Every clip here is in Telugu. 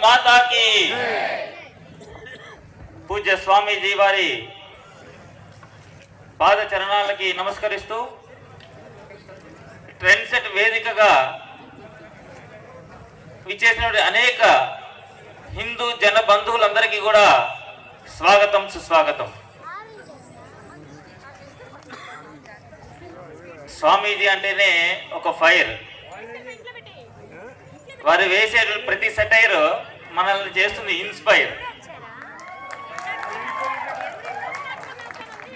మాతాకి పూజ్య స్వామీజీ వారి పాద చరణాలకి నమస్కరిస్తూ ట్రెండ్ సెట్ వేదికగా విచ్చేసినటువంటి అనేక హిందూ జన బంధువులందరికీ కూడా స్వాగతం సుస్వాగతం. స్వామీజీ అంటేనే ఒక ఫైర్. వారు వేసే ప్రతి సెటైర్ మనల్ని చేస్తుంది ఇన్స్పైర్.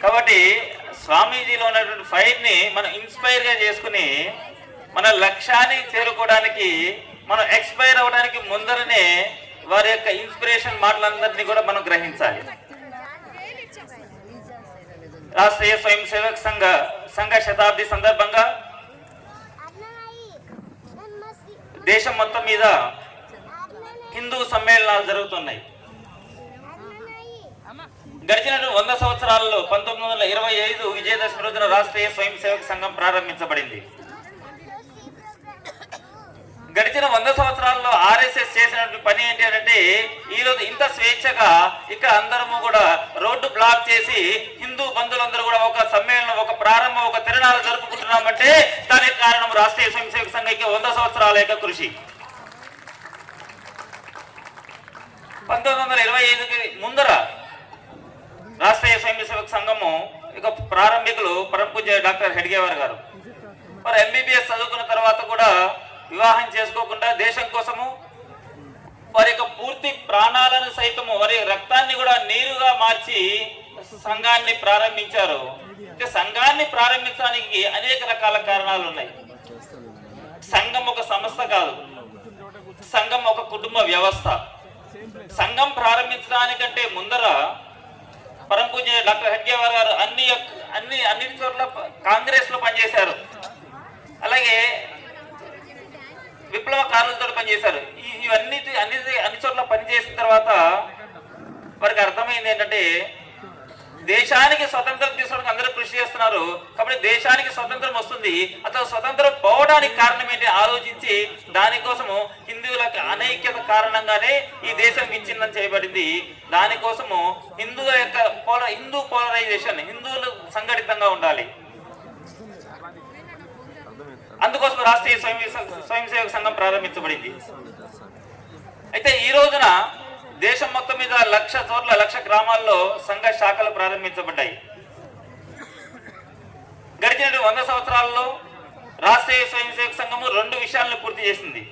కాబట్టి స్వామీజీలో ఉన్నటువంటి ఫైర్ని మనం ఇన్స్పైర్గా చేసుకుని మన లక్ష్యాన్ని చేరుకోవడానికి, మనం ఎక్స్పైర్ అవ్వడానికి ముందరనే వారి యొక్క ఇన్స్పిరేషన్ మాటలందరినీ కూడా మనం గ్రహించాలి. రాష్ట్రీయ స్వయం సేవక్ సంఘ శతాబ్ది సందర్భంగా దేశం మొత్తం మీద హిందూ సమ్మేళనాలు జరుగుతున్నాయి. గడిచిన 100 సంవత్సరాలలో 1925 విజయదశమి రోజున రాష్ట్రీయ స్వయం సేవక సంఘం ప్రారంభించబడింది. గడిచిన 100 సంవత్సరాల్లో ఆర్ఎస్ఎస్ చేసినటువంటి పని ఏంటి అంటే, ఈరోజు ఇంత స్వేచ్ఛగా ఇక్కడ అందరము కూడా రోడ్డు బ్లాక్ చేసి హిందూ బంధువులందరూ కూడా ఒక సమ్మేళనం, ఒక ప్రారంభం, ఒక తిరణాలు జరుపుకుంటున్నామంటే దానికి కారణం రాష్ట్రీయ స్వయం సేవక సంఘానికి 100 సంవత్సరాల యొక్క కృషి. 1925కి ముందర రాష్ట్రీయ స్వయం సేవక సంఘము ఇక ప్రారంభికులు పరమ పూజ్య డాక్టర్ హెడ్గేవార్ గారు. మరి ఎంబీబీఎస్ చదువుకున్న తర్వాత కూడా వివాహం చేసుకోకుండా దేశం కోసము వారి యొక్క పూర్తి ప్రాణాలను సైతము, వారి రక్తాన్ని కూడా నీరుగా మార్చి సంఘాన్ని ప్రారంభించారు. సంఘాన్ని ప్రారంభించడానికి అనేక రకాల కారణాలు ఉన్నాయి. సంఘం ఒక సంస్థ కాదు, సంఘం ఒక కుటుంబ వ్యవస్థ. సంఘం ప్రారంభించడానికంటే ముందర పరమ పూజ్య డాక్టర్ హెడ్గేవార్ గారు అన్ని చోట్ల కాంగ్రెస్ లో పనిచేశారు. అలాగే విప్లవకారులతో పనిచేశారు. అన్ని చోట్ల పనిచేసిన తర్వాత వారికి అర్థమైంది ఏంటంటే, దేశానికి స్వతంత్రం తీసుకోవడానికి అందరూ కృషి చేస్తున్నారు కాబట్టి దేశానికి స్వతంత్రం వస్తుంది, అసలు స్వతంత్రం పోవడానికి కారణం ఏంటి ఆలోచించి దానికోసము హిందువులకు అనైక్యత కారణంగానే ఈ దేశం విచ్ఛిన్నం చేయబడింది. దానికోసము హిందూ పోలరైజేషన్, హిందువులు సంఘటితంగా ఉండాలి. అందుకోసం రాష్ట్రీయ స్వయం సేవక సంఘం ప్రారంభించబడింది. అయితే ఈ రోజున దేశం మొత్తం మీద 1,00,000 చోట్ల 1,00,000 గ్రామాల్లో సంఘ శాఖలు ప్రారంభించబడ్డాయి. గడిచిన 100 సంవత్సరాల్లో రాష్ట్రీయ స్వయం సేవక సంఘము 2 విషయాలను పూర్తి చేసింది.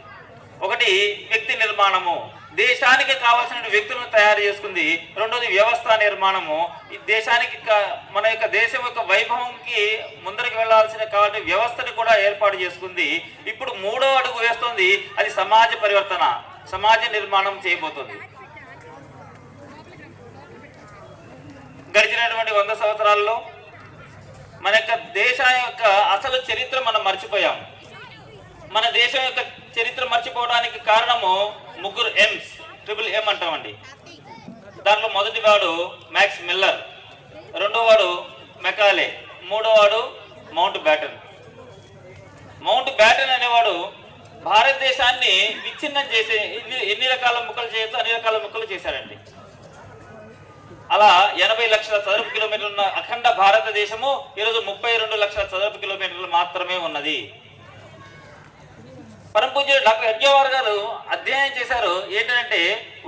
ఒకటి వ్యక్తి నిర్మాణము, దేశానికి కావాల్సిన వ్యక్తులను తయారు చేసుకుంది. రెండోది వ్యవస్థ నిర్మాణము, ఈ దేశానికి మన యొక్క దేశం యొక్క వైభవంకి ముందరికి వెళ్లాల్సిన కాబట్టి వ్యవస్థని కూడా ఏర్పాటు చేసుకుంది. ఇప్పుడు 3వ అడుగు వేస్తుంది, అది సమాజ పరివర్తన, సమాజ నిర్మాణం చేయబోతుంది. గడిచినటువంటి 100 సంవత్సరాల్లో మన యొక్క దేశం యొక్క అసలు చరిత్ర మనం మర్చిపోయాం. మన దేశం యొక్క చరిత్ర మర్చిపోవడానికి కారణము 3 M's, ట్రిపుల్ M అంటామండి. దాంట్లో మొదటి వాడు మ్యాక్స్ మిల్లర్, రెండో వాడు మెకాలే, మూడో వాడు మౌంట్ బ్యాటన్. మౌంట్ బ్యాటన్ అనేవాడు భారతదేశాన్ని విచ్ఛిన్నం చేసే ఎన్ని రకాల ముక్కలు చేయొచ్చు అన్ని రకాల ముక్కలు చేశాడండి. అలా 80 లక్షల చదరపు కిలోమీటర్లు ఉన్న అఖండ భారతదేశము ఈరోజు 32 లక్షల చదరపు కిలోమీటర్లు మాత్రమే ఉన్నది. పరమ పూజ్య డాక్టర్ హెడ్గేవార్ గారు అధ్యయనం చేశారు. ఏంటంటే,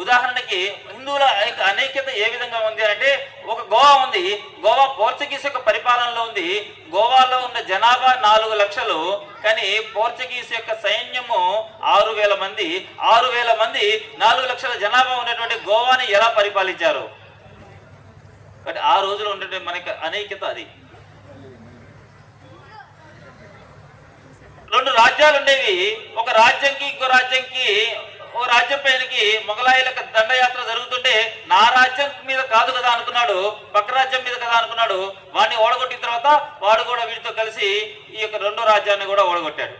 ఉదాహరణకి హిందువుల అనైక్యత ఏ విధంగా ఉంది అంటే, ఒక గోవా ఉంది, గోవా పోర్చుగీస్ యొక్క పరిపాలనలో ఉంది. గోవాలో ఉన్న జనాభా 4 లక్షలు, కానీ పోర్చుగీస్ యొక్క సైన్యము 6,000 మంది. 6,000 మంది 4 లక్షల జనాభా ఉన్నటువంటి గోవాని ఎలా పరిపాలించారు? బట్ ఆ రోజులో ఉన్నటువంటి మనకి అనైక్యత అది. 2 రాజ్యాలు ఉండేవి. ఒక రాజ్యంకి ఇంకో రాజ్యంకి, ఓ రాజ్యం పైనకి మొఘలాయులకు దండయాత్ర జరుగుతుంటే నా రాజ్యం మీద కాదు కదా అనుకున్నాడు, పక్క రాజ్యం మీద కదా అనుకున్నాడు. వాడిని ఓడగొట్టిన తర్వాత వాడు కూడా వీటితో కలిసి ఈ యొక్క 2వ రాజ్యాన్ని కూడా ఓడగొట్టాడు.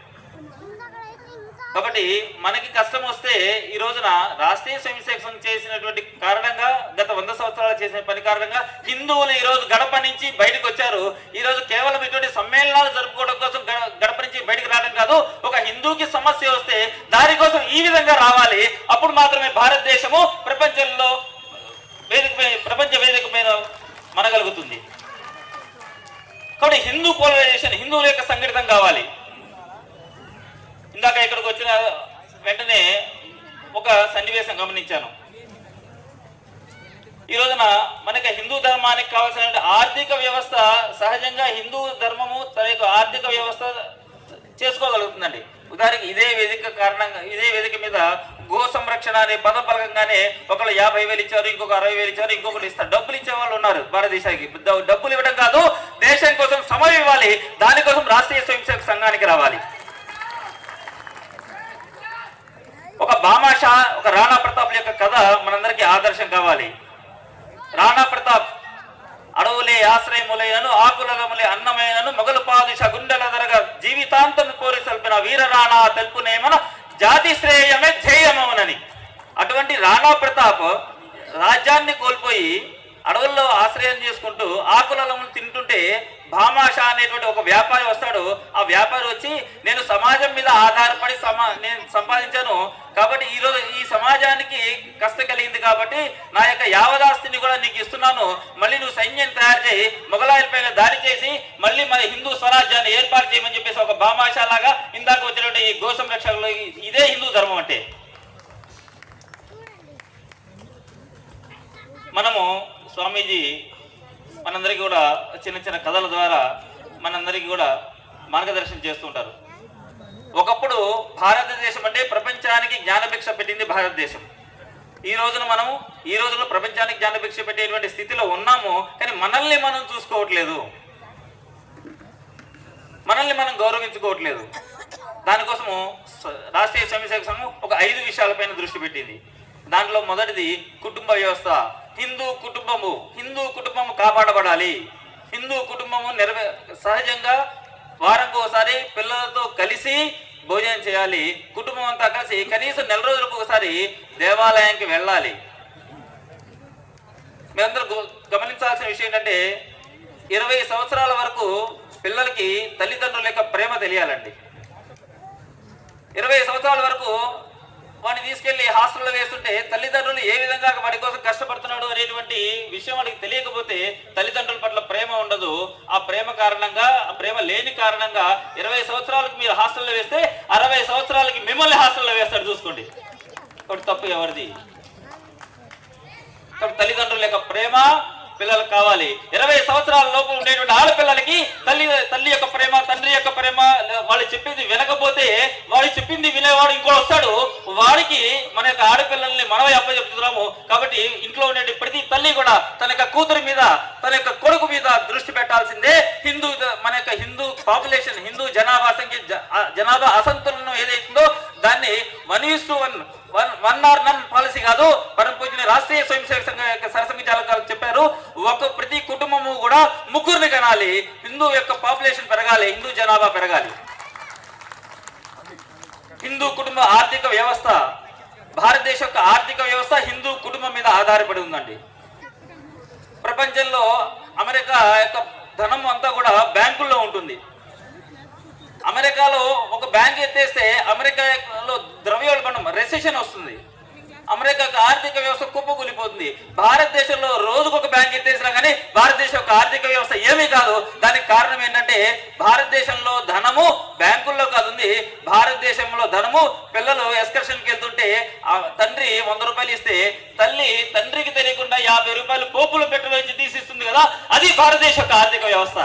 కాబట్టి మనకి కష్టం వస్తే ఈ రోజున రాష్ట్రీయ స్వయం సేవక సంఘం చేసినటువంటి కారణంగా, గత 100 సంవత్సరాలు చేసిన పని కారణంగా హిందువులు ఈ రోజు గడప నుంచి బయటకు వచ్చారు. ఈ రోజు కేవలం ఇటువంటి సమ్మేళనాలు జరుపుకోవడం కోసం గడప నుంచి నుంచి బయటకు రావడం కాదు, ఒక హిందూకి సమస్య వస్తే దానికోసం ఈ విధంగా రావాలి. అప్పుడు మాత్రమే భారతదేశము ప్రపంచంలో ప్రపంచ వేదిక పైన మనగలుగుతుంది. కాబట్టి హిందూ పోలరైజేషన్, హిందువుల యొక్క సంఘటితం కావాలి. ఇందాక ఇక్కడికి వచ్చిన వెంటనే ఒక సన్నివేశం గమనించాను. ఈ రోజున మనకి హిందూ ధర్మానికి కావాల్సిన ఆర్థిక వ్యవస్థ, సహజంగా హిందూ ధర్మము తన యొక్క ఆర్థిక వ్యవస్థ చేసుకోగలుగుతుందండి. ఉదాహరణకి ఇదే వేదిక మీద గో సంరక్షణ అనే పదం పలకంగానే ఒకళ్ళు 50,000 ఇచ్చారు, ఇంకొక 60,000 ఇచ్చారు, ఇంకొకటి ఇస్తారు. డబ్బులు ఇచ్చే వాళ్ళు ఉన్నారు భారతదేశానికి. డబ్బులు ఇవ్వడం కాదు, దేశం కోసం సమయం ఇవ్వాలి. దానికోసం రాష్ట్రీయ స్వయం సేవక సంఘానికి రావాలి. ఒక భామాషా, ఒక రాణా ప్రతాప్ యొక్క కథ మనందరికీ ఆదర్శం కావాలి. రాణా ప్రతాప్ అడవులే ఆశ్రయములైనను ఆకులములే అన్నమైనను మొగలు పాదుష గుండెల ధరగా జీవితాంతం కోరి సల్పిన వీర రాణా తెలుపునేమన జాతి శ్రేయమే ధ్యేయమవునని. అటువంటి రాణా ప్రతాప్ రాజ్యాన్ని కోల్పోయి అడవుల్లో ఆశ్రయం చేసుకుంటూ ఆకులములు తింటుంటే భామాషా అనేటువంటి ఒక వ్యాపారి వస్తాడు. ఆ వ్యాపారి వచ్చి, నేను సమాజం మీద ఆధారపడి నేను సంపాదించాను కాబట్టి ఈరోజు ఈ సమాజానికి కష్టం కలిగింది కాబట్టి నా యొక్క యావదాస్తిని కూడా నీకు ఇస్తున్నాను, మళ్ళీ నువ్వు సైన్యం తయారు చేయి, మొఘలాయల పైన దాడి చేసి మళ్ళీ మన హిందూ స్వరాజ్యాన్ని ఏర్పాటు చేయమని చెప్పేసి ఒక భామాషా లాగా ఇందాక వచ్చినటువంటి ఈ గో సంరక్షణలో ఇదే హిందూ ధర్మం అంటే. మనము స్వామీజీ మనందరికీ కూడా చిన్న చిన్న కథల ద్వారా మనందరికీ కూడా మార్గదర్శనం చేస్తుంటారు. ఒకప్పుడు భారతదేశం అంటే ప్రపంచానికి జ్ఞానభిక్ష పెట్టింది భారతదేశం. ఈ రోజున ప్రపంచానికి జ్ఞానభిక్ష పెట్టేటువంటి స్థితిలో ఉన్నాము. కానీ మనల్ని మనం చూసుకోవట్లేదు, మనల్ని మనం గౌరవించుకోవట్లేదు. దానికోసము రాష్ట్రీయ స్వయం సేవక సంఘం ఒక 5 విషయాలపైన దృష్టి పెట్టింది. దాంట్లో మొదటిది కుటుంబ వ్యవస్థ. హిందూ కుటుంబము కాపాడబడాలి. హిందూ కుటుంబము సహజంగా వారంకు ఒకసారి పిల్లలతో కలిసి భోజనం చేయాలి. కుటుంబం అంతా కలిసి కనీసం 4 రోజులకు ఒకసారి దేవాలయానికి వెళ్ళాలి. మీరందరూ గమనించాల్సిన విషయం ఏంటంటే 20 సంవత్సరాల వరకు పిల్లలకి తల్లిదండ్రుల యొక్క ప్రేమ తెలియాలండి. 20 సంవత్సరాల వరకు వాడిని తీసుకెళ్లి హాస్టల్లో వేస్తుంటే తల్లిదండ్రులు ఏ విధంగా వాడి కోసం కష్టపడుతున్నాడు అనేటువంటి విషయం వాడికి తెలియకపోతే తల్లిదండ్రుల పట్ల ప్రేమ ఉండదు. ఆ ప్రేమ లేని కారణంగా 20 సంవత్సరాలకు మీరు హాస్టల్లో వేస్తే 60 సంవత్సరాలకి మిమ్మల్ని హాస్టల్లో వేస్తాడు. చూసుకోండి, కాబట్టి తప్పు ఎవరిది? కాబట్టి తల్లిదండ్రుల యొక్క ప్రేమ పిల్లలకు కావాలి. 20 సంవత్సరాల లోపు ఉండేటువంటి ఆడపిల్లలకి తల్లి యొక్క ప్రేమ, తండ్రి యొక్క ప్రేమ, వాళ్ళు చెప్పింది వినకపోతే వాడు చెప్పింది వినేవాడు ఇంకోటి వస్తాడు. వాడికి మన యొక్క ఆడపిల్లల్ని మనమే అప్పచెప్తున్నాము. కాబట్టి ఇంట్లో ఉండే ప్రతి తల్లి కూడా తన యొక్క కూతురు మీద, తన యొక్క కొడుకు మీద దృష్టి పెట్టాల్సిందే. మన యొక్క హిందూ పాపులేషన్, హిందూ జనాభా సంఖ్య, జనాభా అసంతులనం ఏదైతుందో దాన్ని 1:1 or none పాలసీ కాదు. పరమ పూజనీయ రాష్ట్రీయ స్వయం సేవక సంఘం యొక్క సరసంఘ చాలకాలు చెప్పారు, ప్రతి కుటుంబము కూడా 3 కనాలి. హిందూ యొక్క పాపులేషన్ పెరగాలి, హిందూ జనాభా పెరగాలి. హిందూ కుటుంబ ఆర్థిక వ్యవస్థ, భారతదేశం యొక్క ఆర్థిక వ్యవస్థ హిందూ కుటుంబం మీద ఆధారపడి ఉందండి. ప్రపంచంలో అమెరికా యొక్క ధనం అంతా కూడా బ్యాంకుల్లో ఉంటుంది. అమెరికాలో ఒక బ్యాంక్ ఎత్తేస్తే అమెరికాలో ద్రవ్యోల్బణం, రెసెషన్ వస్తుంది. అమెరికా ఆర్థిక వ్యవస్థ కుప్పకూలిపోతుంది. భారతదేశంలో రోజుకు ఒక బ్యాంక్ ఎత్తేసినా కానీ భారతదేశం యొక్క ఆర్థిక వ్యవస్థ ఏమీ కాదు. దానికి కారణం ఏంటంటే భారతదేశంలో ధనము బ్యాంకుల్లో కాదు ఉంది. భారతదేశంలో ధనము, పిల్లలు ఎక్స్కర్షన్కి వెళ్తుంటే తండ్రి 100 రూపాయలు ఇస్తే తల్లి తండ్రికి తెలియకుండా 50 రూపాయలు పోపులు పెట్టులో నుంచి తీసిస్తుంది కదా, అది భారతదేశం యొక్క ఆర్థిక వ్యవస్థ.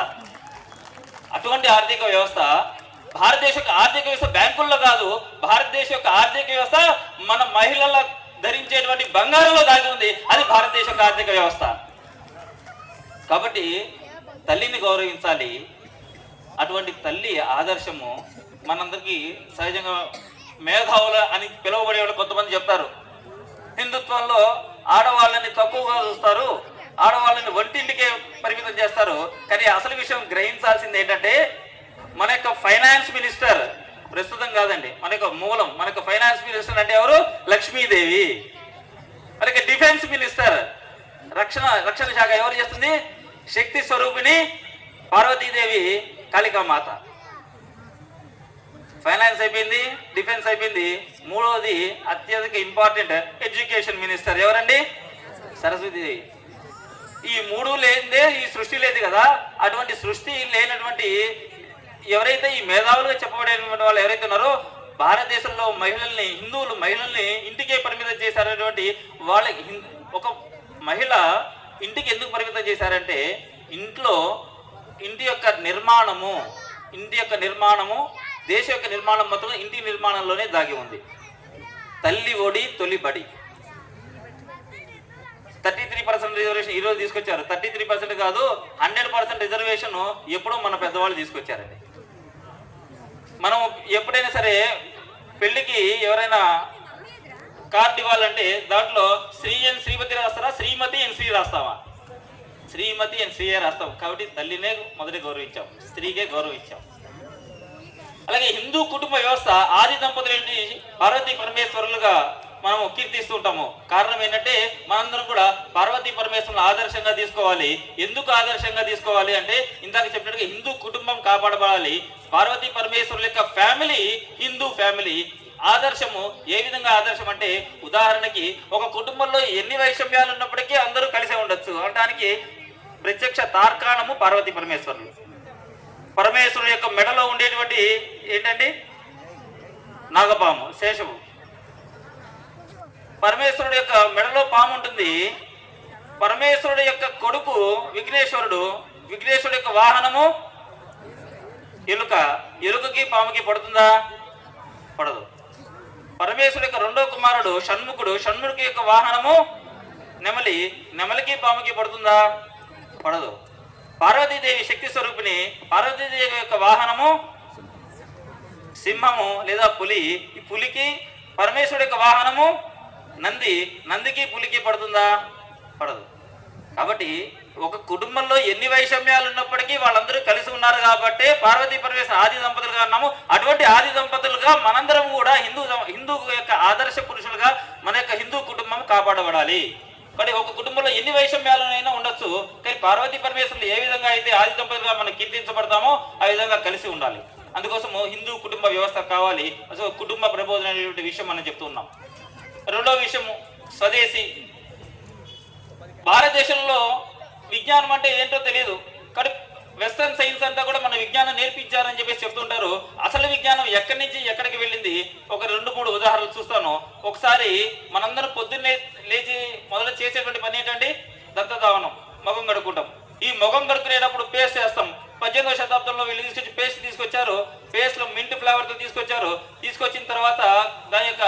అటువంటి ఆర్థిక వ్యవస్థ, భారతదేశ యొక్క ఆర్థిక వ్యవస్థ బ్యాంకుల్లో కాదు, భారతదేశ యొక్క ఆర్థిక వ్యవస్థ మన మహిళల ధరించేటువంటి బంగారంలో దాగి ఉంది. అది భారతదేశ యొక్క ఆర్థిక వ్యవస్థ. కాబట్టి తల్లిని గౌరవించాలి. అటువంటి తల్లి ఆదర్శము మనందరికీ సహజంగా మేధావుల అని పిలువబడేవాళ్ళు కొంతమంది చెప్తారు. హిందుత్వంలో ఆడవాళ్ళని తక్కువగా చూస్తారు, ఆడవాళ్ళని వంటింటికే పరిమితం చేస్తారు. కానీ అసలు విషయం గ్రహించాల్సింది ఏంటంటే మన యొక్క ఫైనాన్స్ మినిస్టర్ ప్రస్తుతం కాదండి, మన యొక్క మూలం, మన యొక్క ఫైనాన్స్ మినిస్టర్ అంటే ఎవరు? లక్ష్మీదేవి. మన యొక్క డిఫెన్స్ మినిస్టర్, రక్షణ శాఖ ఎవరు చేస్తుంది? శక్తి స్వరూపిణి పార్వతీదేవి, కాళికామాత. ఫైనాన్స్ అయిపోయింది, డిఫెన్స్ అయిపోయింది. మూడవది అత్యధిక ఇంపార్టెంట్ ఎడ్యుకేషన్ మినిస్టర్ ఎవరండి? సరస్వతి. ఈ మూడు లేనిదే ఈ సృష్టి లేదు కదా. అటువంటి సృష్టి లేనటువంటి ఎవరైతే ఈ మేధావులుగా చెప్పబడేటువంటి వాళ్ళు ఎవరైతే ఉన్నారో భారతదేశంలో మహిళల్ని, హిందువులు మహిళల్ని ఇంటికే పరిమితం చేశారనేటువంటి వాళ్ళకి ఒక మహిళ ఇంటికి ఎందుకు పరిమితం చేశారంటే ఇంటి యొక్క నిర్మాణము దేశ యొక్క నిర్మాణం మొత్తం ఇంటి నిర్మాణంలోనే దాగి ఉంది. తల్లి ఒడి తొలి బడి. 33% రిజర్వేషన్ ఈరోజు తీసుకొచ్చారు. 33% కాదు, 100% రిజర్వేషన్ ఎప్పుడో మన పెద్దవాళ్ళు తీసుకొచ్చారండి. మనం ఎప్పుడైనా సరే పెళ్లికి ఎవరైనా కార్డు ఇవ్వాలంటే దాంట్లో శ్రీ ఎన్ శ్రీమతి రాస్తారా, శ్రీమతి ఎన్ శ్రీ రాస్తావా? శ్రీమతి ఎన్ శ్రీయే రాస్తాం. కాబట్టి తల్లినే మొదటి గౌరవించాం, స్త్రీకే గౌరవించాం. అలాగే హిందూ కుటుంబ వ్యవస్థ ఆది దంపతులు పార్వతీ పరమేశ్వరులుగా మనం కీర్తిస్తూ ఉంటాము. కారణం ఏంటంటే మనందరం కూడా పార్వతీ పరమేశ్వరులను ఆదర్శంగా తీసుకోవాలి. ఎందుకు ఆదర్శంగా తీసుకోవాలి అంటే ఇందాక చెప్పినట్టుగా హిందూ కుటుంబం కాపాడబడాలి. పార్వతీ పరమేశ్వరుల యొక్క ఫ్యామిలీ హిందూ ఫ్యామిలీ. ఆదర్శము ఏ విధంగా ఆదర్శం అంటే ఉదాహరణకి ఒక కుటుంబంలో ఎన్ని వైషమ్యాలు ఉన్నప్పటికీ అందరూ కలిసే ఉండొచ్చు అనడానికి ప్రత్యక్ష తార్కాణము పార్వతీ పరమేశ్వరులు. పరమేశ్వరుడు యొక్క మెడలో ఉండేటువంటి ఏంటండి? నాగపాము, శేషము. పరమేశ్వరుడు యొక్క మెడలో పాము ఉంటుంది. పరమేశ్వరుడు యొక్క కొడుకు విఘ్నేశ్వరుడు. విఘ్నేశ్వరుడు యొక్క వాహనము ఎలుక. ఎలుకకి పాముకి పడుతుందా? పడదు. పరమేశ్వరుడు యొక్క రెండో కుమారుడు షణ్ముఖుడు. షణ్ముఖుడి యొక్క వాహనము నెమలి. నెమలికి పాముకి పడుతుందా? పడదు. పార్వతీదేవి శక్తి స్వరూపిణి. పార్వతీదేవి యొక్క వాహనము సింహము లేదా పులి. ఈ పులికి పరమేశ్వరుడు యొక్క వాహనము నంది. నందికి పులికి పడుతుందా? పడదు. కాబట్టి ఒక కుటుంబంలో ఎన్ని వైషమ్యాలు ఉన్నప్పటికీ వాళ్ళందరూ కలిసి ఉన్నారు కాబట్టి పార్వతీ పరమేశ్వర ఆది దంపతులుగా అన్నాము. అటువంటి ఆది దంపతులుగా మనందరం కూడా హిందూ యొక్క ఆదర్శ పురుషులుగా మన యొక్క హిందూ కుటుంబం కాపాడబడాలి. కానీ ఒక కుటుంబంలో ఎన్ని వైషమ్యాలైనా ఉండొచ్చు, కానీ పార్వతీ పరమేశ్వరులు ఏ విధంగా అయితే ఆది దంపతులుగా మనం కీర్తించబడతామో ఆ విధంగా కలిసి ఉండాలి. అందుకోసము హిందూ కుటుంబ వ్యవస్థ కావాలి. అసలు కుటుంబ ప్రబోధన అనేటువంటి విషయం మనం చెప్తున్నాం. రెండో విషయము స్వదేశీ. భారతదేశంలో విజ్ఞానం అంటే ఏంటో తెలియదు, కానీ వెస్టర్న్ సైన్స్ అంతా కూడా మన విజ్ఞానం నేర్పించారని చెప్పేసి చెప్తుంటారు. అసలు విజ్ఞానం ఎక్కడి నుంచి ఎక్కడికి వెళ్ళింది? ఒక 2-3 ఉదాహరణలు చూస్తాను. ఒకసారి మనందరం పొద్దున్నే లేచి మొదట చేసేటువంటి పని ఏంటండి? దంతధావనం, మొగం కడుక్కుంటాం. ఈ మొగం కడుక్కునేటప్పుడు పేస్ట్ చేస్తాం. 18వ శతాబ్దంలో వీళ్ళు తీసుకొచ్చి పేస్ట్ తీసుకొచ్చారు. పేస్ట్లో మింట్ ఫ్లేవర్తో తీసుకొచ్చారు. తీసుకొచ్చిన తర్వాత దాని యొక్క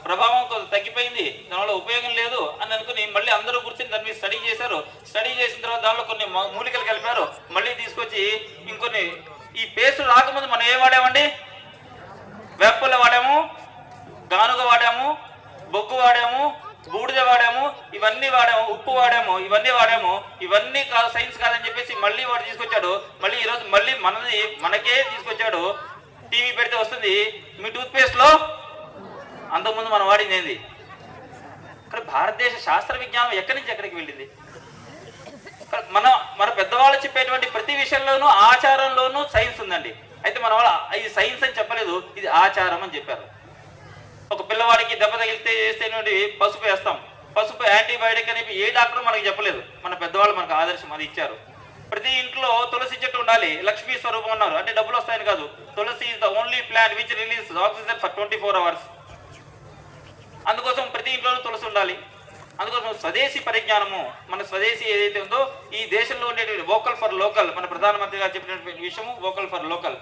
ప్రభావం కొంత తగ్గిపోయింది, దానివల్ల ఉపయోగం లేదు అని అనుకుని మళ్ళీ అందరూ కూర్చొని దాని మీద స్టడీ చేశారు. స్టడీ చేసిన తర్వాత దానిలో కొన్ని మూలికలు కలిపారు. మళ్ళీ తీసుకొచ్చి ఇంకొన్ని ఈ పేస్ట్ రాకముందు మనం ఏం వాడామండి? వేపల వాడాము, గానుగ వాడాము, బొగ్గు వాడాము, బూడిద వాడాము, ఇవన్నీ వాడాము, ఉప్పు వాడాము, ఇవన్నీ కాదు, సైన్స్ కాదని చెప్పేసి మళ్ళీ వాడు తీసుకొచ్చాడు. మళ్ళీ ఈరోజు మళ్ళీ మనకే తీసుకొచ్చాడు. టీవీ పెడితే వస్తుంది మీ టూత్ పేస్ట్లో అంతకుముందు మనం వాడింది ఏంది? కానీ భారతదేశ శాస్త్ర విజ్ఞానం ఎక్కడి నుంచి ఎక్కడికి వెళ్ళింది? మన పెద్దవాళ్ళు చెప్పేటువంటి ప్రతి విషయంలోనూ ఆచారంలోనూ సైన్స్ ఉందండి. అయితే మన వాళ్ళు ఇది సైన్స్ అని చెప్పలేదు, ఇది ఆచారం అని చెప్పారు. ఒక పిల్లవాడికి దెబ్బ తగిలితే చేస్తేటువంటి పసుపు వేస్తాం. పసుపు యాంటీబయాటిక్ అని ఏ డాక్టర్ మనకు చెప్పలేదు, మన పెద్దవాళ్ళు మనకు ఆదర్శం అది ఇచ్చారు. ప్రతి ఇంట్లో తులసి చెట్టు ఉండాలి, లక్ష్మీ స్వరూపం అన్నారు. అంటే డబ్బులు వస్తాయని కాదు. Tulsi is the only plant which release oxygen for 24 hours. అందుకోసం ప్రతి ఇంట్లోనూ తులసి ఉండాలి. అందుకోసం స్వదేశీ పరిజ్ఞానము, మన స్వదేశీ ఏదైతే ఉందో ఈ దేశంలో ఉండేటువంటి వోకల్ ఫర్ లోకల్, మన ప్రధానమంత్రి గారు చెప్పినటువంటి విషయము వోకల్ ఫర్ లోకల్.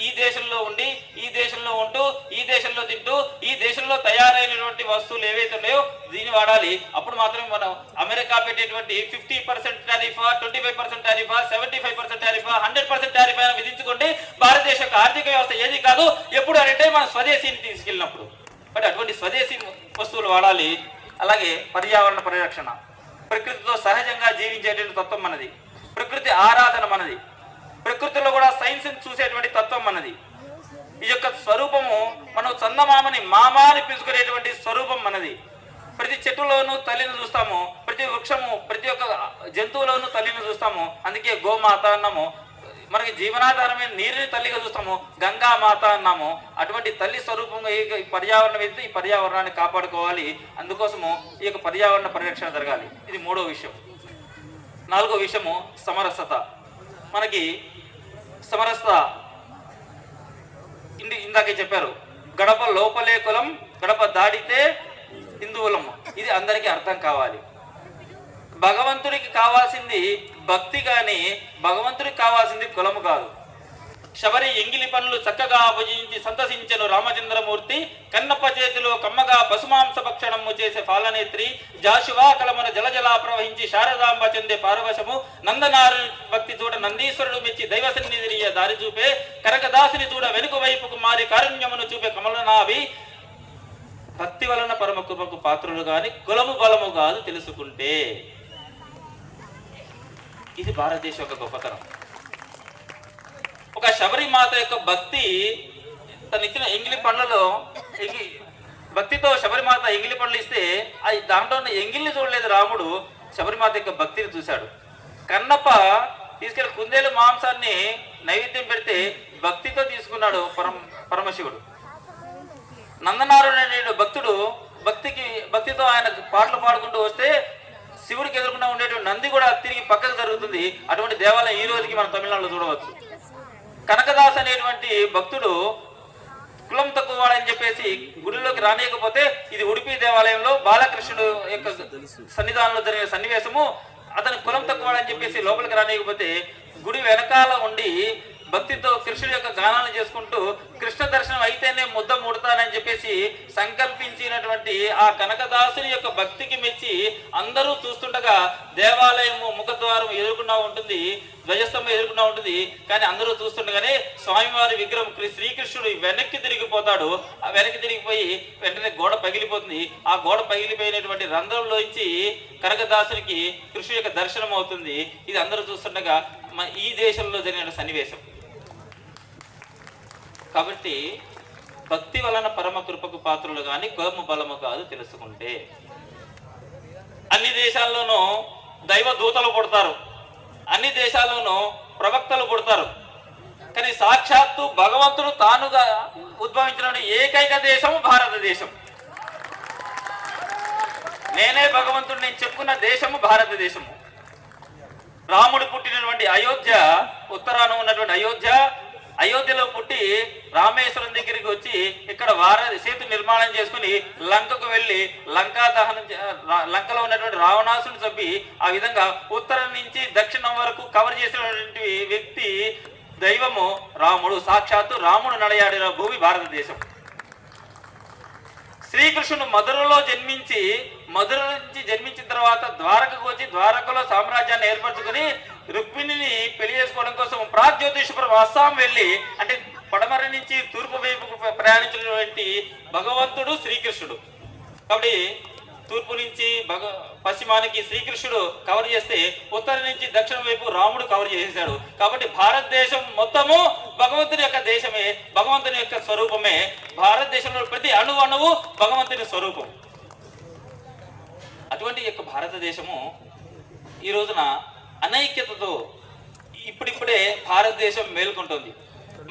ఈ దేశంలో ఉండి, ఈ దేశంలో ఉంటూ, ఈ దేశంలో తింటూ, ఈ దేశంలో తయారైనటువంటి వస్తువులు ఏవైతే ఉన్నాయో దీన్ని వాడాలి. అప్పుడు మాత్రమే మనం అమెరికా పెట్టేటువంటి 50% టారిఫ్, 25% టారిఫ్, 75% టారిఫ్, 100% టారిఫ్ అయినా విధించుకుంటే భారతదేశ యొక్క ఆర్థిక వ్యవస్థ ఏది కాదు. ఎప్పుడు అంటే మనం స్వదేశీని తీసుకెళ్ళినప్పుడు. బట్ అటువంటి స్వదేశీ వస్తువులు వాడాలి. అలాగే పర్యావరణ పరిరక్షణ, ప్రకృతితో సహజంగా జీవించేటువంటి తత్వం మనది. ప్రకృతి ఆరాధన మనది. ప్రకృతిలో కూడా సైన్స్ చూసేటువంటి తత్వం మనది. ఈ యొక్క స్వరూపము మనం చందమామని మామా అని పిలుచుకునేటువంటి స్వరూపం మనది. ప్రతి చెట్టులోనూ తల్లిని చూస్తాము, ప్రతి వృక్షము, ప్రతి ఒక్క జంతువులోనూ తల్లిని చూస్తాము. అందుకే గోమాత అన్నము. మనకి జీవనాధారమైన నీరుని తల్లిగా చూస్తాము, గంగా మాత అన్నాము. అటువంటి తల్లి స్వరూపంగా ఈ పర్యావరణం అయితే ఈ పర్యావరణాన్ని కాపాడుకోవాలి. అందుకోసము ఈ యొక్క పర్యావరణ పరిరక్షణ జరగాలి. ఇది 3వ విషయం. 4వ విషయము సమరసత. మనకి సమరసత ఇందాకే చెప్పారు, గడప లోపలే కులం, గడప దాడితే హిందువులం. ఇది అందరికీ అర్థం కావాలి. భగవంతుడికి కావాల్సింది భక్తి కానీ భగవంతుడికి కావాల్సింది కులము కాదు. శబరి ఎంగిలి పనులు చక్కగా భుజించి సంతసించెను రామచంద్రమూర్తి, కన్నప్ప చేతిలో కమ్మగా పశుమాంస భక్షణము చేసే ఫాలనేత్రి, జాషువా కలమున జలజలా ప్రవహించి శారదాంబ చెందే పారవశము, నందనారు భక్తి చూడ నందీశ్వరుడు మెచ్చి దైవ సన్నిధిని దారి చూపే, కనకదాసుని చూడ వెనుక వైపుకు మారి కారుణ్యమును చూపే కమలనాభి. భక్తి వలన పరమ కృపకు పాత్రులు గాని కులము బలము కాదు తెలుసుకుంటే. ఇది భారతదేశం యొక్క గొప్పతనం. ఒక శబరిమాత యొక్క భక్తి, తను ఇచ్చిన ఎంగిలి పండ్లలో భక్తితో శబరిమాత ఎంగిలి పండ్లు ఇస్తే దాంట్లో ఉన్న ఎంగిల్ని చూడలేదు రాముడు, శబరిమాత యొక్క భక్తిని చూశాడు. కన్నప్ప తీసుకెళ్లి కుందేలు మాంసాన్ని నైవేద్యం పెడితే భక్తితో తీసుకున్నాడు పరమశివుడు. నందనారాయణుడు భక్తుడు భక్తితో ఆయన పాటలు పాడుకుంటూ వస్తే శివుడికి ఎదుర్కొన్నా ఉండేటువంటి నంది కూడా తిరిగి పక్కకు జరుగుతుంది. అటువంటి దేవాలయం ఈ రోజుకి మనం తమిళనాడులో చూడవచ్చు. కనకదాస్ అనేటువంటి భక్తుడు కులం తక్కువ వాడని చెప్పేసి గుడిలోకి రానియకపోతే, ఇది ఉడిపి దేవాలయంలో బాలకృష్ణుడు యొక్క సన్నిధానంలో జరిగిన సన్నివేశము. అతను కులం తక్కువ వాడని చెప్పేసి లోపలికి రానియకపోతే గుడి వెనకాల ఉండి భక్తితో కృష్ణుడి యొక్క గానాలు చేసుకుంటూ కృష్ణ దర్శనం అయితేనే ముద్ద ముడతానని చెప్పేసి సంకల్పించినటువంటి ఆ కనకదాసుని యొక్క భక్తికి మెచ్చి అందరూ చూస్తుండగా దేవాలయము ముఖద్వారం ఎదుర్కొన్నా ఉంటుంది, ధ్వజస్తంభం ఎదుర్కొన్నా ఉంటుంది. కానీ అందరూ చూస్తుండగానే స్వామివారి విగ్రహం శ్రీకృష్ణుడు వెనక్కి తిరిగిపోతాడు. ఆ వెనక్కి తిరిగిపోయి వెంటనే గోడ పగిలిపోతుంది. ఆ గోడ పగిలిపోయినటువంటి రంధ్రంలోంచి కనకదాసునికి కృష్ణుడి యొక్క దర్శనం అవుతుంది. ఇది అందరూ చూస్తుండగా ఈ దేశంలో జరిగిన సన్నివేశం. కాబట్టి భక్తి వలన పరమ కృపకు పాత్రులు కానీ కులము బలము కాదు తెలుసుకుంటే. అన్ని దేశాల్లోనూ దైవ దూతలు పుడతారు, అన్ని దేశాల్లోనూ ప్రవక్తలు పుడతారు. కానీ సాక్షాత్తు భగవంతుడు తానుగా ఉద్భవించిన ఏకైక దేశము భారతదేశం. నేనే భగవంతుడు నేను చెప్పుకున్న దేశము భారతదేశము. రాముడు పుట్టినటువంటి అయోధ్య, ఉత్తరాన ఉన్నటువంటి అయోధ్యలో పుట్టి రామేశ్వరం దగ్గరికి వచ్చి ఇక్కడ సేతు నిర్మాణం చేసుకుని లంకకు వెళ్ళి లంకా దహనం, లంకలో ఉన్నటువంటి రావణాసుని చంపి ఆ విధంగా ఉత్తరం నుంచి దక్షిణం వరకు కవర్ చేసినటువంటి వ్యక్తి దైవము రాముడు. సాక్షాత్తు రాముడు నడయాడిన భూమి భారతదేశం. శ్రీకృష్ణుడు మధురలో జన్మించి, మధుర నుంచి జన్మించిన తర్వాత ద్వారకకు వచ్చి ద్వారకలో సామ్రాజ్యాన్ని ఏర్పరచుకుని రుక్మిణిని పెళ్లి చేసుకోవడం కోసం ప్రాగ్జ్యోతిషపురం అస్సాం వెళ్ళి, అంటే పడమర నుంచి తూర్పు వైపుకు ప్రయాణించినటువంటి భగవంతుడు శ్రీకృష్ణుడు. కాబట్టి తూర్పు నుంచి పశ్చిమానికి శ్రీకృష్ణుడు కవర్ చేస్తే ఉత్తరం నుంచి దక్షిణం వైపు రాముడు కవర్ చేసేశాడు. కాబట్టి భారతదేశం మొత్తము భగవంతుని యొక్క దేశమే, భగవంతుని యొక్క స్వరూపమే. భారతదేశంలో ప్రతి అణువు భగవంతుని స్వరూపం. అటువంటి యొక్క భారతదేశము ఈ రోజున అనైక్యతతో ఇప్పుడిప్పుడే భారతదేశం మేల్కొంటుంది.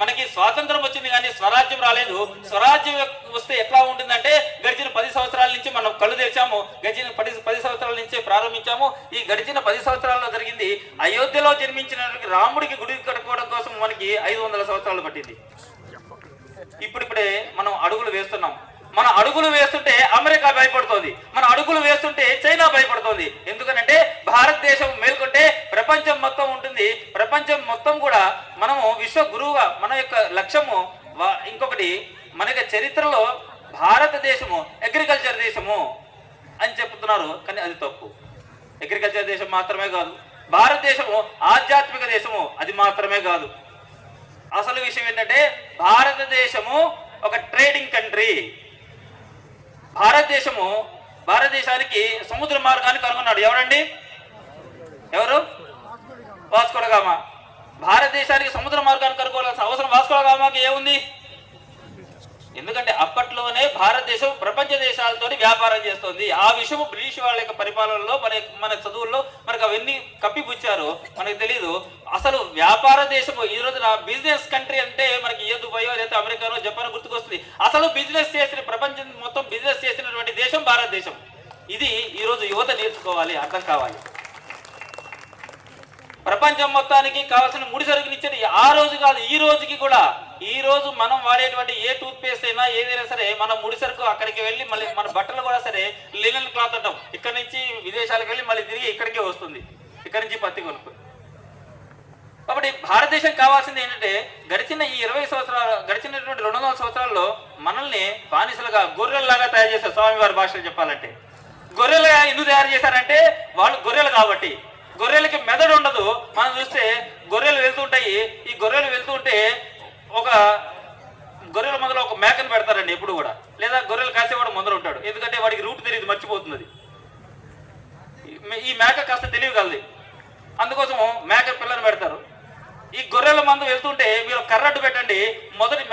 మనకి స్వాతంత్రం వచ్చింది కానీ స్వరాజ్యం రాలేదు. స్వరాజ్యం వస్తే ఎట్లా ఉంటుందంటే, గడిచిన 10 సంవత్సరాల నుంచి మనం కళ్ళు తెరిచాము, గడిచిన 10 సంవత్సరాల నుంచే ప్రారంభించాము. ఈ గడిచిన 10 సంవత్సరాల్లో జరిగింది, అయోధ్యలో జన్మించిన రాముడికి గుడి కట్టుకోవడం కోసం మనకి 500 సంవత్సరాలు పట్టింది. ఇప్పుడిప్పుడే మనం అడుగులు వేస్తున్నాం. మన అడుగులు వేస్తుంటే అమెరికా భయపడుతోంది, మన అడుగులు వేస్తుంటే చైనా భయపడుతోంది. ఎందుకనంటే భారతదేశం మేల్కొంటే ప్రపంచం మొత్తం ఉంటుంది. ప్రపంచం మొత్తం కూడా మనము విశ్వ గురువుగా, మన యొక్క లక్ష్యము. ఇంకొకటి, మన యొక్క చరిత్రలో భారతదేశము అగ్రికల్చర్ దేశము అని చెప్తున్నారు, కానీ అది తప్పు. అగ్రికల్చర్ దేశం మాత్రమే కాదు, భారతదేశము ఆధ్యాత్మిక దేశము అది మాత్రమే కాదు. అసలు విషయం ఏంటంటే భారతదేశము ఒక ట్రేడింగ్ కంట్రీ. భారతదేశానికి సముద్ర మార్గాన్ని కనుగొన్నాడు ఎవరండి? ఎవరు? వాస్కో డ గామా. భారతదేశానికి సముద్ర మార్గాన్ని కనుగొనాల్సిన అవసరం వాస్కో డ గామాకి ఏముంది? ఎందుకంటే అప్పట్లోనే భారతదేశం ప్రపంచ దేశాలతో వ్యాపారం చేస్తుంది. ఆ విషయం బ్రిటిష్ వాళ్ళ యొక్క పరిపాలనలో మన చదువుల్లో మనకు అవన్నీ కప్పిపుచ్చారు, మనకు తెలీదు. అసలు వ్యాపార దేశము ఈ రోజున బిజినెస్ కంట్రీ అంటే మనకి ఏ దుబాయో లేదా అమెరికానో జపాన్ గుర్తుకొస్తుంది. అసలు బిజినెస్ చేసిన ప్రపంచం మొత్తం బిజినెస్ చేసినటువంటి దేశం భారతదేశం. ఇది ఈ రోజు యువత నేర్చుకోవాలి, అర్థం కావాలి. ప్రపంచం మొత్తానికి కావాల్సిన ముడి సరుకునిచ్చేది ఆ రోజు కాదు, ఈ రోజుకి కూడా. ఈ రోజు మనం వాడేటువంటి ఏ టూత్ పేస్ట్ అయినా ఏదైనా సరే మన ముడి సరుకు అక్కడికి వెళ్ళి మళ్ళీ మన బట్టలు కూడా సరే లినెన్ క్లాత్ అంటాం. ఇక్కడ నుంచి విదేశాలకు వెళ్ళి మళ్ళీ తిరిగి ఇక్కడికే వస్తుంది, ఇక్కడ నుంచి పత్తి కొనుక్కు. కాబట్టి భారతదేశం కావాల్సింది ఏంటంటే గడిచిన ఈ 20 సంవత్సరాలు, గడిచినటువంటి 200 సంవత్సరాల్లో మనల్ని బానిసలుగా గొర్రెల్లాగా తయారు చేశారు. స్వామివారి భాషలో చెప్పాలంటే గొర్రెలుగా ఎందుకు తయారు చేశారంటే వాళ్ళు గొర్రెలు కాబట్టి. గొర్రెలకి మెదడు ఉండదు. మనం చూస్తే గొర్రెలు వెళ్తుంటాయి, ఈ గొర్రెలు వెళ్తుంటే ఒక గొర్రెల మొదలు ఒక మేకను పెడతారండి ఎప్పుడు కూడా, లేదా గొర్రెలు కాసేవాడు మొదలు ఉంటాడు. ఎందుకంటే వాడికి రూట్ తెలియదు, మర్చిపోతుంది. ఈ మేక కాస్త తెలియగలది, అందుకోసము మేక పిల్లని పెడతారు. ఈ గొర్రెల మందు వెళ్తుంటే మీరు కర్రడ్డు పెట్టండి, మొదటి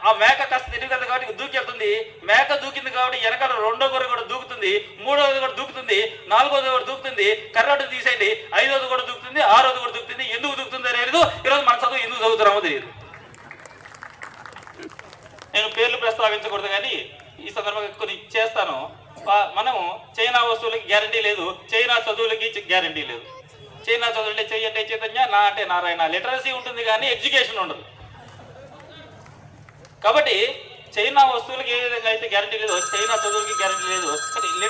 ఆ మేక కాస్త తెలియగలదు కాబట్టి దూకెళ్తుంది. మేక దూకింది కాబట్టి వెనకాల రెండో గొర్రె కూడా దూకుతుంది, మూడోది కూడా దూకుతుంది, నాలుగోది కూడా దూకుతుంది. కర్రడ్డు తీసేయండి, ఐదోది కూడా దూకుతుంది, ఆరోది కూడా దూకుతుంది. ఎందుకు దూకుతుందో తెలియదు. ఈరోజు మన చదువు ఎందుకు చదువుతున్నామో తెలియదు. నేను పేర్లు ప్రస్తావించకూడదు కానీ ఈ సందర్భంగా కొన్ని చేస్తాను. మనము చైనా వస్తువులకి గ్యారంటీ లేదు, చైనా చదువులకి గ్యారంటీ లేదు. చైనా చదువులంటే చెయ్యి అంటే చైతన్య, నా అంటే నారాయణ. లిటరసీ ఉంటుంది కానీ ఎడ్యుకేషన్ ఉండదు. కాబట్టి చైనా వస్తువులకి ఏ విధంగా అయితే గ్యారంటీ లేదో చైనా చదువులకి గ్యారంటీ లేదు.